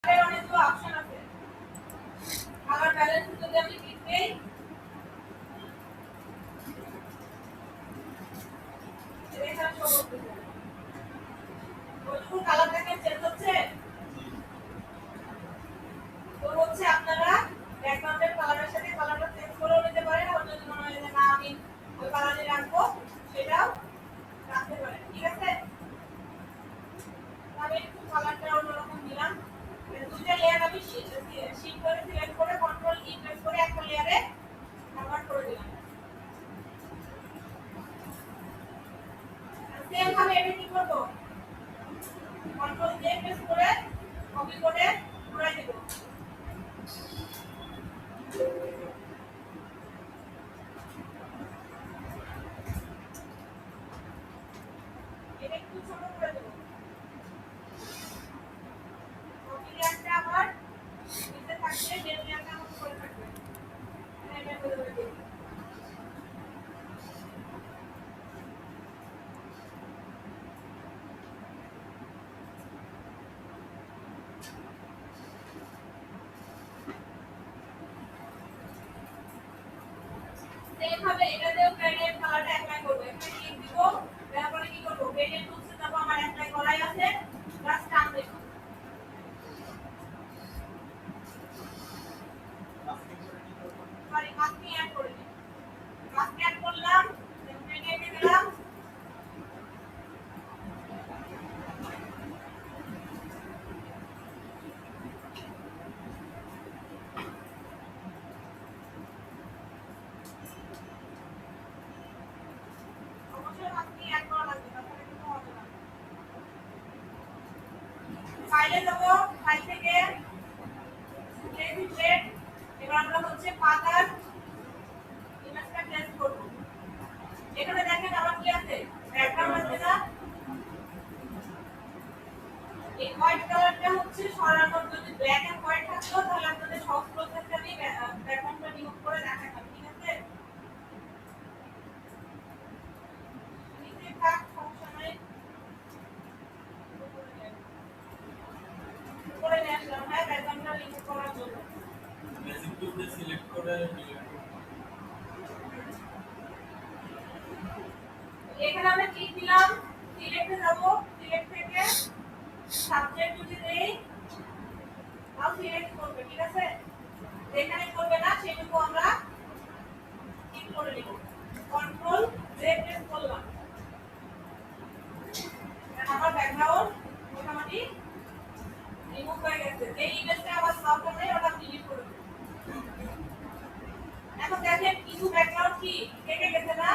অনেকগুলো অপশন আছে। Colour balance যদি আমি ক্লিক দেই, এখানে শো করতেছে। ওইটুকু কালার দেখে চেঞ্জ হচ্ছে। তো হচ্ছে আপনারা ব্যাকগ্রাউন্ডের কালারের সাথে কালারটা চেঞ্জ করেও নিতে পারেন। আবার যদি মনে হয় যে না আমি ওই কালারই রাখবো, সেটাও রাখতে পারেন। ঠিক আছে, আমি একটু কালারটা অন্যরকম দিলাম। দুইটা লেয়ার আমি শিফট করে সিলেক্ট করে কন্ট্রোল ই প্রেস করে একটা লেয়ারে কনভার্ট করে দিলাম। সেম ভাবে এটা কি করব, কন্ট্রোল জে প্রেস করে কপি করে ঘুরাই দেব। এটা একটু ছোট করে দেব। কপি লেয়ারটা আবার নিচে থাকবে, যে লেয়ারটা আমার উপরে থাকবে। এটা করে দেব। এইভাবে এটাতেও গ্রেডিয়েন্ট কালারটা অ্যাপ্লাই করব। এখানে ক্লিক দিব, তারপরে কি করব, গ্রেডিয়েন্ট টুলসে যাব, আমার অ্যাপ্লাই করাই আছে, জাস্ট টান দেব। সরি, মাস্কিং অ্যাড করে দিই। মাস্কিং অ্যাড করলাম, গ্রেডিয়েন্টে গেলাম, অবশ্যই মাস্কিং অ্যাড করা লাগবে, তাহলে কিন্তু হবে না। ফাইলে যাব, ফাইল থেকে প্লেট, এবার আমরা হচ্ছে পাতার ইমেজটা প্লেস করব। এখানে দেখেন আমার কি আছে, ব্যাকগ্রাউন্ড আছে না, এই হোয়াইট কালারটা হচ্ছে সরানোর। যদি ব্ল্যাক এন্ড হোয়াইট থাকতো তাহলে আপনাদের সব প্রসেসটা দিয়ে ব্যাকগ্রাউন্ডটা রিমুভ করে দেখাতাম। ঠিক আছে, নিচে থাক, সমস্যা নাই, করে নিয়ে আসলাম। হ্যাঁ, ব্যাকগ্রাউন্ডটা রিমুভ করার জন্য ম্যাজিক টুল দিয়ে সিলেক্ট করে ডিলিট করব। এখানে আমরা ক্লিক দিলাম, সিলেক্টে যাব, সিলেক্ট থেকে সাবজেক্ট যদি দেই তাও সিলেক্ট করবে। ঠিক আছে, যেখানে করবে না সেটুকু আমরা ক্লিক করে নিব, কন্ট্রোল জে প্রেস করলাম। আমার ব্যাকগ্রাউন্ড মোটামুটি রিমুভ হয়ে গেছে। যে ইমেজটা আমার সাব করে ওটা ডিলিট করে দেব। এখন দেখেন কিছু ব্যাকগ্রাউন্ড কি কেটে গেছে না,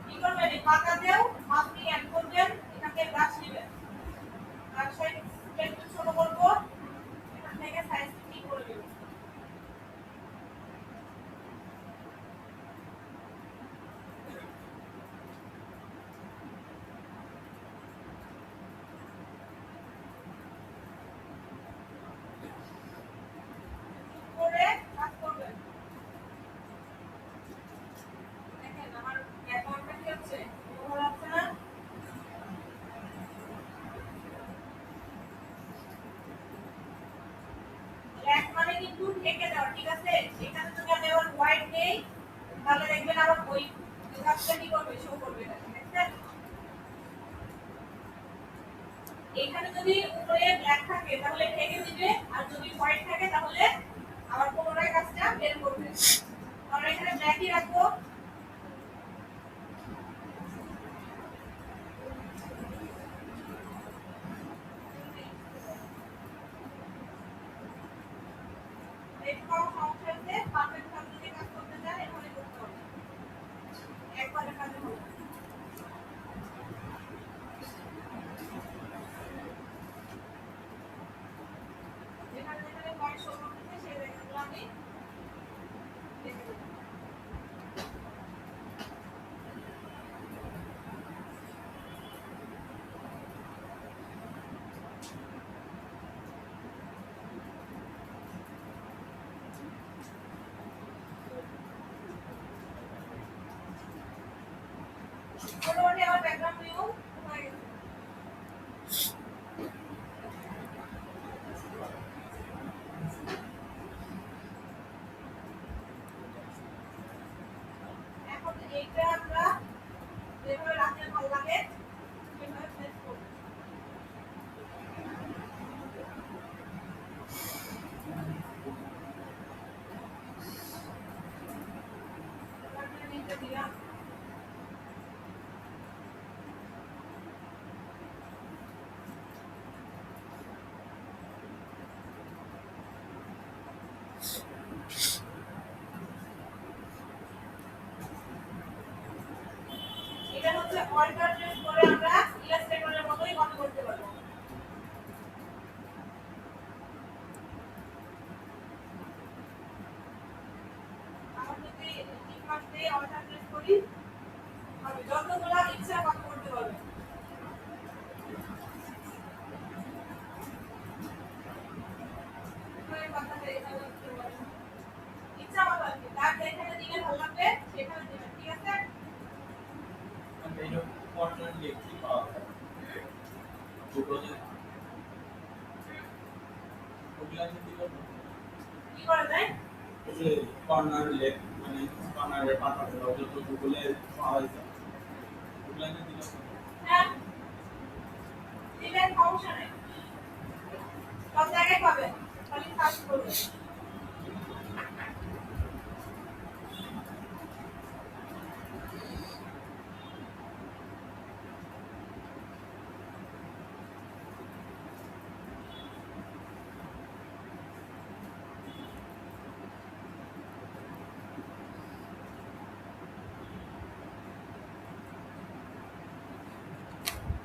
কি করবেন, এই পাতাতেও আপনি অ্যাড করবেন, এখানে ব্রাশ নেবেন, ব্রাশ সাইজ একটু ছোট করব, এখান থেকে সাইজ ঠিক করে দেব। করে কাজ করবেন। দেখেন আমার ব্যাকগ্রাউন্ডটা কি হচ্ছে, ভালো লাগছে না? ব্ল্যাক মানে কিন্তু ঢেকে দেওয়া। ঠিক আছে, এখানে যদি আমি আবার হোয়াইট দেই তাহলে দেখবেন আবার ওই কাজটা কি করবে, শো করবে। দেখছেন, এখানে যদি উপরে ব্ল্যাক থাকে তাহলে ঢেকে দিবে, আর যদি হোয়াইট থাকে তাহলে আবার পুনরায় কাজটা বের করবে। আমরা এখানে ব্ল্যাকই রাখবো। একটু সমস্যা হচ্ছে, পারফেক্ট ভাবে যদি কাজ করতে চান এখানে করতে হবে, একবারে কাজে হবে। যেখানে যেখানে পয়েন্ট শো করতেছে সেই জায়গাগুলো আমি দেখে দেবো। মোটামুটি আমার ব্যাকগ্রাউন্ড ভিউ হয়ে গেছে। অল্টার প্রেস করে আমরা ইলাস্ট্রেটরের মতোই কপি করতে পারবো। আমরা যদি টিক মার্ক দিয়ে অল্টার প্রেস করি হবে যতগুলো ইচ্ছা কপি করতে পারবে। ইচ্ছা মতো আর কি তার যেখানে দিলে ভালো লাগবে সেখানে দিবেন, ঠিক আছে? এটা কর্নার লেখি পাওয়া যায় গুগলে ওগুলা কি দিল কি করা যায়? এই যে কর্নার লেখ মানে কর্নারের পাতাতে যত গুগলে পাওয়া যায় ওগুলা কি দিল হ্যাঁ দিবেন, সমস্যা নেই, সব জায়গায় পাবেন, খালি সার্চ করবেন।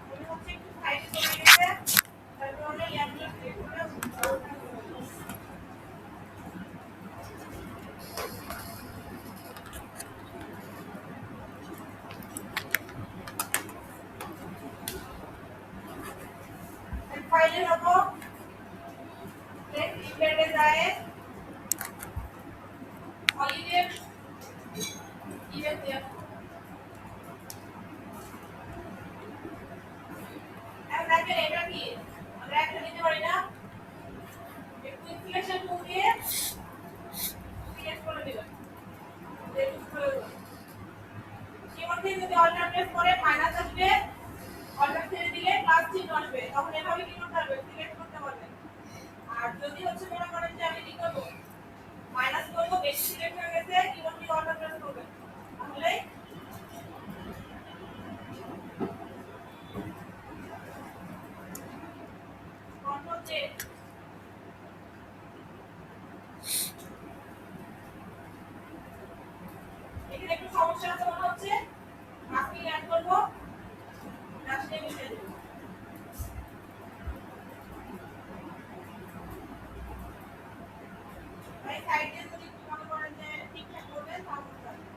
মনে হচ্ছে একটু সাইডে চলে গেছে, তারপর আমরা ইয়াগুলো ক্লিক করে ফাইলে যাবো, ইমেলে যায় হলিডে ইমেল দিয়ে এখন দেখেন এটা কি আমরা একটা দিতে পারি না, একটু সিলেকশন টুল দিয়ে সিলেক্ট করে দিবেন, কিবোর্ড থেকে যদি অল্টার প্রেস করে মাইনাস আসবে, অল্টার ছেড়ে দিলে প্লাস চিহ্ন আসবে, তখন এভাবে কি করতে হবে সিলেক্ট করতে পারবে। আর যদি হচ্ছে মনে করেন যে আমি কি করব মাইনাস করব, বেশি সিলেক্ট হয়ে গেছে, কিবোর্ড থেকে অল্টার প্রেস করবেন, তাহলে কন্ট্রোল জে। এখানে একটু সমস্যা আছে মনে হচ্ছে, মার্কিং অ্যাড করব, লাস্টে মিশে দেব। ভাই সাইডে যদি মনে করেন যে ঠিকঠাক করবেন তাহলে করতে পারবেন।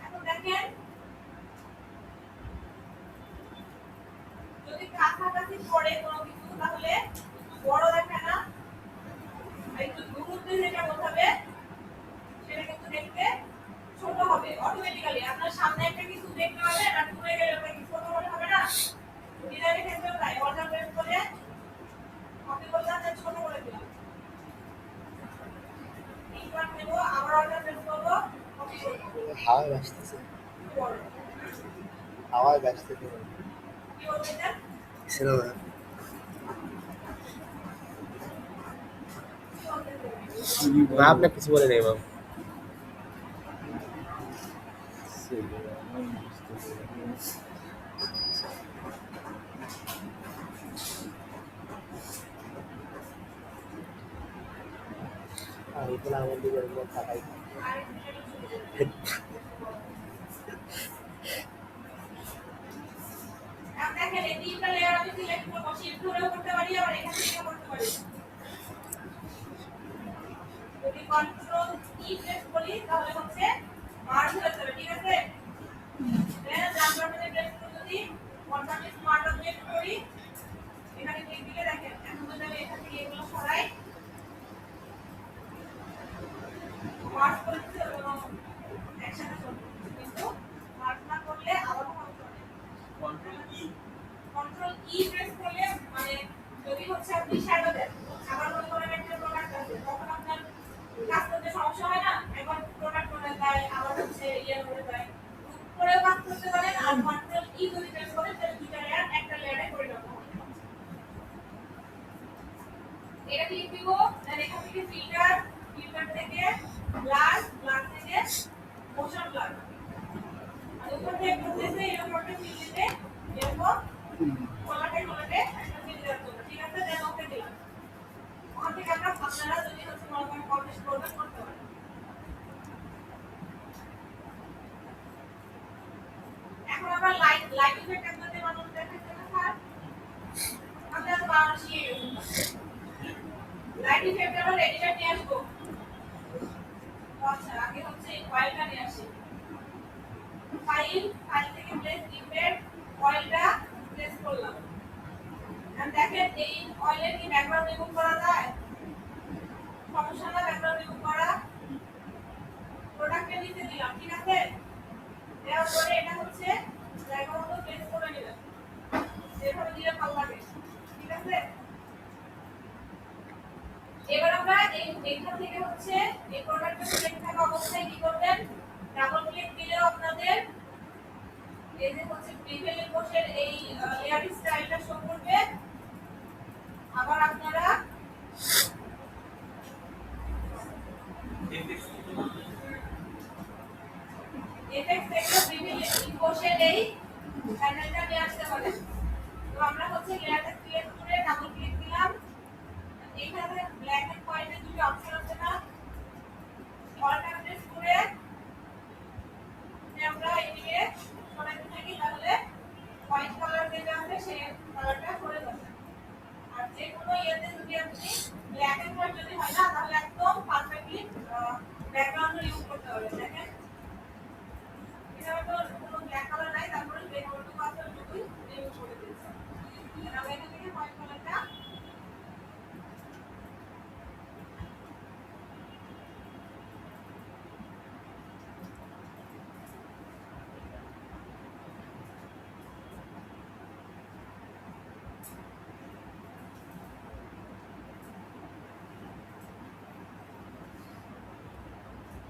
এখন দেখেন যদি কাছাকাছি পড়ে কোনো কিছু তাহলে বড় দেখায় না, আর একটু দূরত্বে যেটা বোঝাবে সেটা কিন্তু দেখতে ছোট হবে অটোমেটিক্যালি। আপনার সামনে একটা কিছু দেখতে পাবেন আর দূরে গেলে ওটা কি ছোট মনে হবে না? ডিজাইনের ক্ষেত্রেও তাই, অল্টার প্রেস করে কপি করলাম আর ছোট করে দিলাম, এইবার নেব আবার অল্টার প্রেস করব, কপি করব, হাওয়ায় ভাসতেছে, বড় হাওয়ায় ভাসতেছে কি বলতে চান? ছিল না। মা আপনার কিছু বলে নেই মা। আর এগুলো আমার দিকে এরকম থাকাই আর এখন দেখেন এই তিনটা লেয়ার আমি সিলেক্ট করব, শিফট ধরেও করতে পারি আবার এখান থেকেও করতে পারি। যদি কন্ট্রোল ই প্রেস করি তাহলে হচ্ছে মার্জ হয়ে যাবে, ঠিক আছে? দেন আমরা প্রেস করে যদি কন্ট্রোল স্মার্ট অবজেক্ট করি এখানে ক্লিক দিলে দেখেন এখন যদি আমি এখান থেকে এগুলো সরাই মার্জ করে দিতে একসাথে চলবে, কিন্তু মার্জ না করলে আবার সমস্যা হবে। কন্ট্রোল ই প্রেস করলে মানে যদি হচ্ছে আপনি শ্যাডো দেন আবার মনে করেন একটা প্রোডাক্ট আছে তখন আপনার কাজ করতে সমস্যা হয় না, একবার প্রোডাক্ট করে যায় আবার হচ্ছে ইয়ে করে যায়, করেও কাজ করতে পারেন। আর কন্ট্রোল ই যদি প্রেস করেন তাহলে দুইটা লেয়ার একটা লেয়ারে পরিণত হবে। এটা ক্লিক দিব, দেন এখান থেকে ফিল্টার, ফিল্টার থেকে ব্লার, ব্লার থেকে মোশন ব্লার, আর উপর থেকে করতেছে এরকম একটা ফিল দিতে এরকম খোলাটে খোলাটে একটা ফিল দেওয়ার জন্য, ঠিক লাইট ইফেক্ট আপনাদের মানুষ দেখাচ্ছে না স্যার আমরা তো বারবার শিখে গেছি লাইট ইফেক্ট আমরা রেডিমেড নিয়ে আসবো আচ্ছা আগে হচ্ছে এই ফাইলটা নিয়ে আসি ফাইল থেকে প্লেস ইফেক্ট অয়েলটা প্লেস করলাম আর দেখেন এই অয়েলের কি ব্যাকগ্রাউন্ড রিমুভ করা যায় সমস্যা না ব্যাকগ্রাউন্ড রিমুভ করা প্রোডাক্টের নিচে দিলাম ঠিক আছে দেওয়ার পরে এটা হচ্ছে জায়গা মতো প্লেস করে নিলাম যেভাবে দিলে ভালো লাগে ঠিক আছে এবার আমরা এইখান থেকে হচ্ছে এই প্রোডাক্টটা সিলেক্ট থাকা অবস্থায় কি করবেন ডাবল ক্লিক দিলেও আপনাদের এই যে হচ্ছে প্রিভিলেজ কোষের এই লেয়ার স্টাইলটা শো করবে আবার আপনারা এফেক্ট থেকে প্রিভিলেজ কোষের এই প্যানেলটা নিয়ে আসতে পারেন তো আমরা হচ্ছে লেয়ারটা সিলেক্ট করে ডাবল ক্লিক দিলাম এখানে ব্ল্যাক এন্ড হোয়াইটের দুটো অপশন আছে না অল্টারনেট প্রেস করে আমরা এদিকে সরাইতে থাকি তাহলে হোয়াইট কালার যেটা আছে সেই কালারটা সরে যাবে আর যে কোনো ইয়েতে যদি আপনি ব্ল্যাক এন্ড হোয়াইট যদি হয় না তাহলে একদম পারফেক্টলি ব্যাকগ্রাউন্ড ইউজ করতে হবে দেখেন এটা তো কোনো ব্ল্যাক কালার নাই তারপরে যে কোনো কালার যদি ইউজ করে দিয়েছে আমরা এখান থেকে হোয়াইট কালারটা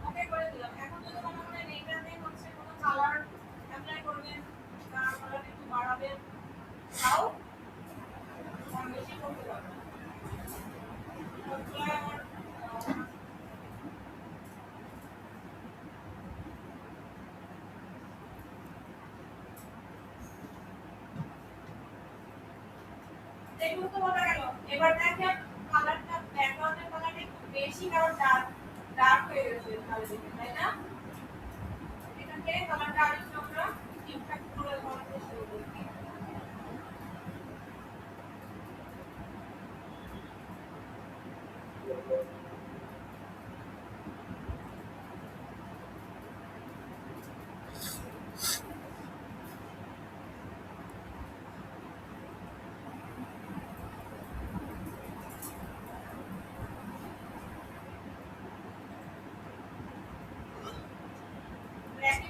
ওকে করে দিলাম এখন যদি মনে করেন এইটাতে হচ্ছে কোনো কালার অ্যাপ্লাই করবেন বা কালার একটু বাড়াবেন তাও কম বেশি করতে পারবেন সবগুলো আমার দেখুন তো বলা গেল এবার দেখেন কালারটা ব্যাকগ্রাউন্ডের কালারটা একটু বেশি কারণ ডার্ক হয়ে গেছে তাহলে দেখেন তাই না এখানে কালারটা আরেকটু আমরা ইমপ্যাক্ট করে করার চেষ্টা করব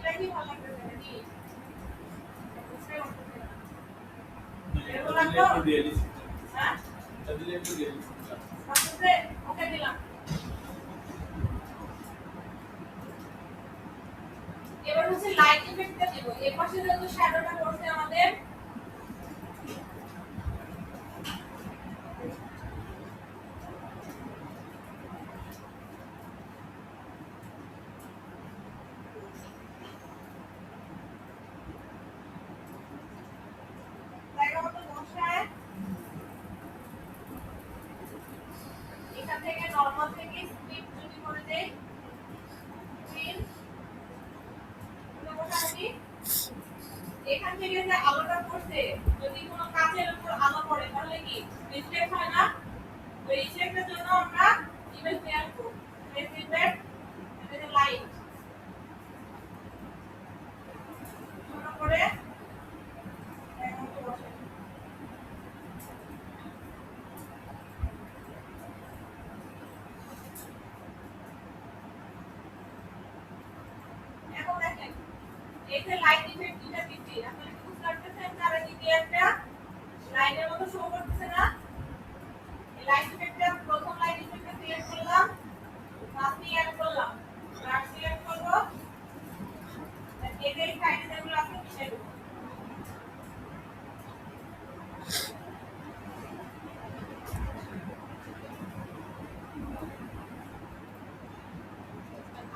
ব্ল্যাকই ভালো লাগবে নাকি বুঝতে পারছেন এরকম লাগলো হ্যাঁ আসলে ওকে দিলাম এবার হচ্ছে লাইট ইফেক্টটা দেব এর পাশে যত শ্যাডোটা করছে আমাদের জায়গা মতো বসায় এখান থেকে নরমাল থেকে স্ক্রিপ্ট যদি করে দেই স্ক্রিন মোটামুটি এখান থেকে যে আলোটা পড়ছে যদি কোনো কাচের উপর আলো পড়ে তাহলে কি রিফ্লেক্ট হয় না তো রিফ্লেক্টের জন্য আমরা ইমেজ তৈরি করব এই ইফেক্ট এটা লাইট ছোট করে এখন তো বসে এখন দেখেন এই যে লাইট ইফেক্ট দুটো দিচ্ছি আপনারা কি বুঝতে পারছেন চারিদিকে একটা লাইনের মতো শো করতেছে না এই লাইট ইফেক্টটা প্রথম লাইট ইফেক্টটা সিলেক্ট করলাম মাস্ক অ্যাড করলাম ব্রাশ সিলেক্ট করব এই যে সাইডে যেগুলো আছে মিশিয়ে দেব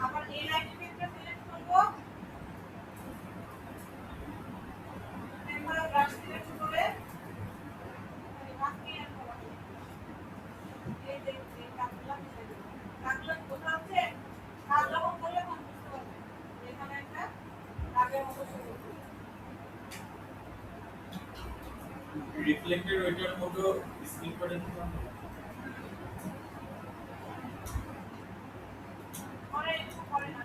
আবার এই লাইট ইফেক্টটা সিলেক্ট করব এরপর ব্রাশ সিলেক্ট করে মাস্ক অ্যাড করব এই যে কাজগুলো মিশিয়ে দেব কাজগুলো কোথাও আছে কাজ যখন করলে তখন বুঝতে পারবেন এখানে একটা দাগের মতো শুরু করবে রিফ্লেক্টেড ওইটার মতো স্কিপ করে দিতে হবে। পরে একটু পরে না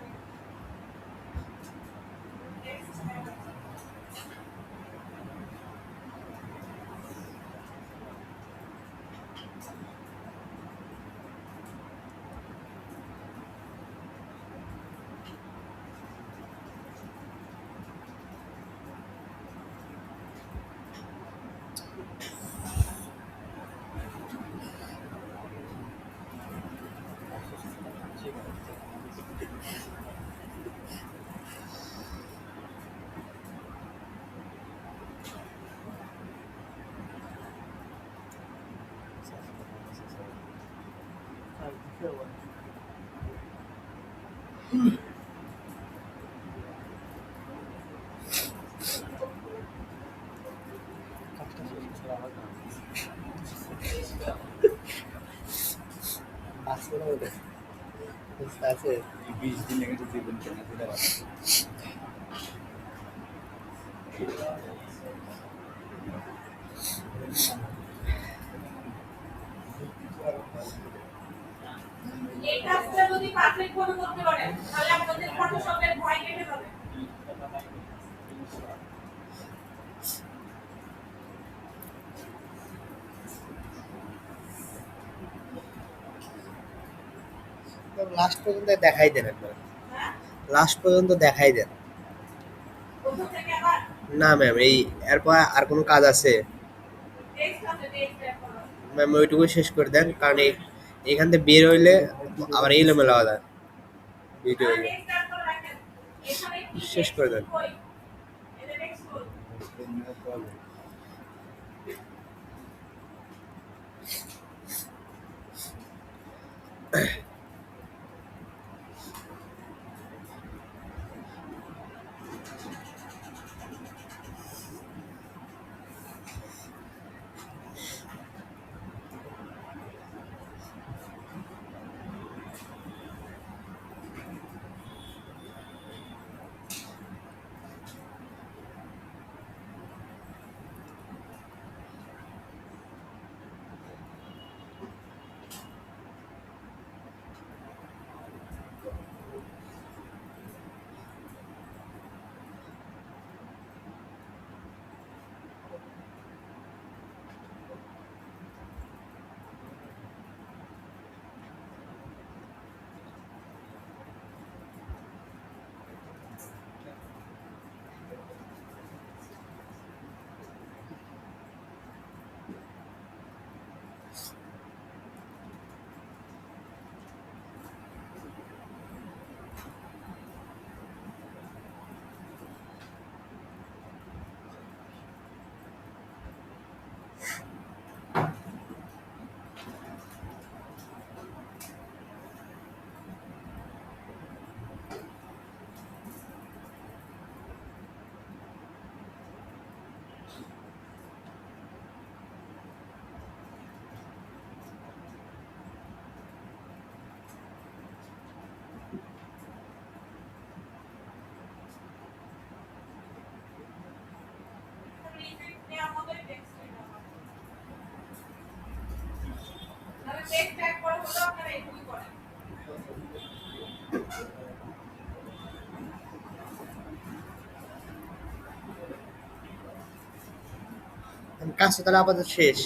নেক্সট আছে 20 দিন লেগে যদি জীবন কেনা সেটা ভালো। এই কাজটা যদি পারফেক্ট ভাবে করতে পারেন তাহলে আপনাদের ফটোশপের ভয় কেটে যাবে। লাস্ট পর্যন্ত দেখাই দেন একবার, হ্যাঁ লাস্ট পর্যন্ত দেখাই দেন। প্রথম থেকে আবার না ম্যাম, এই এরপর আর কোনো কাজ আছে নেক্সট আছে নেক্সট অ্যাড করো। ম্যাম? ওইটুকু শেষ করে দেন, কারণ এখান থেকে বের হইলে আবার এলোমেলো হওয়া যায় ভিডিও। নেক্সট অ্যাড করে রাখেন। এখানে কি শেষ করে দেন। কই এটা নেক্সট করুন। রিফিট নেওয়ার মতোই টেক্সট এটা আমার। তাহলে টেক্সট অ্যাড করে হলো আপনারা এটুকুই করেন। কাজ তো তাহলে আপাতত শেষ।